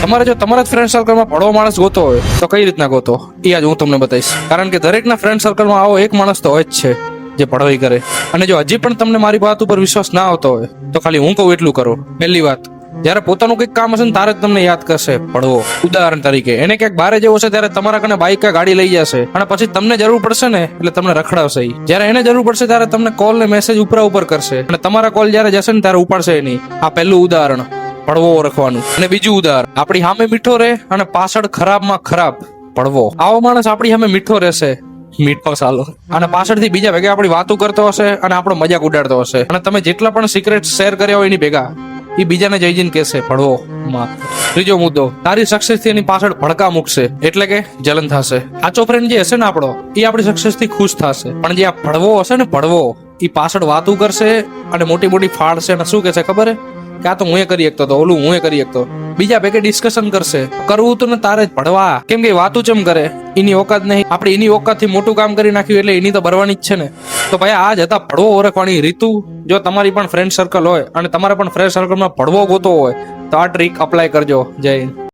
તમારે જો તમારા જ ફ્રેન્ડ સર્કલમાં ભડવો માણસ ગોતો હોય તો કઈ રીતના ગોતો એ આજ હું તમને બતાવીશ. કારણ કે દરેકના ફ્રેન્ડ સર્કલમાં આવો એક માણસ તો હોય જ છે જે ભડવાઈ કરે. અને જો હજી પણ તમને મારી વાત ઉપર વિશ્વાસ ના આવતો હોય તો ખાલી હું કહું એટલું કરો. પહેલી વાત, જયારે પોતાનું કંઈક કામ હશે ને તારે જ તમને યાદ કરશે ભડવો. ઉદાહરણ તરીકે એને ક્યાંક બારે જેવો છે ત્યારે તમારા કને બાઈક કે ગાડી લઈ જશે અને પછી તમને જરૂર પડશે ને એટલે તમને રખડાવશે. જયારે એને જરૂર પડશે ત્યારે તમને કોલ ને મેસેજ ઉપર કરશે અને તમારા કોલ જયારે જશે ને ત્યારે ઉપાડશે નહીં. આ પહેલું ઉદાહરણ ભડવો ઓળખવાનું. અને બીજું ઉદાહરણ, આપણી સામે મીઠો રહે અને પાછળ ખરાબમાં ખરાબ ભડવો. આવો માણસ આપણી સામે મીઠો રહેશે, મીઠો સાલો, અને પાછળથી બીજા ભેગા આપણી વાતો કરતો હશે અને આપણો મજાક ઉડાડતો હશે. અને તમે જેટલા પણ સિક્રેટ શેર કર્યા હોય એની ભેગા એ બીજાને જઈ જઈને કહેશે ભડવો માં. ત્રીજો મુદ્દો, તારી સક્સેસ થી એની પાછળ ભડકા મૂકશે એટલે કે જલન થશે. સાચો ફ્રેન્ડ જે હશે ને આપણો એ આપણી સક્સેસ થી ખુશ થશે, પણ જે આ ભડવો હશે ને ભડવો એ પાછળ વાતું કરશે અને મોટી મોટી ફાડશે અને શું કહેશે ખબર હે કે આ તો હું કરી શકતો હતો, ઓલું હું કરી શકતો. બીજા ભેગે ડિસ્કશન કરશે. કરવું તો ને તારે જ ભડવા, કેમ કે વાતું ચમ કરે, એની ઓકાત નહીં. આપણે એની ઓકાત થી મોટું કામ કરી નાખ્યું એટલે એની તો ભરવાની જ છે ને. તો ભાઈ આ જ હતા ભડવો ઓળખવાની રીતુ. જો તમારી પણ ફ્રેન્ડ સર્કલ હોય અને તમારા પણ ફ્રેન્ડ સર્કલમાં ભડવો ગોતો હોય તો આ ટ્રીક અપ્લાય કરજો. જય હિન્દ.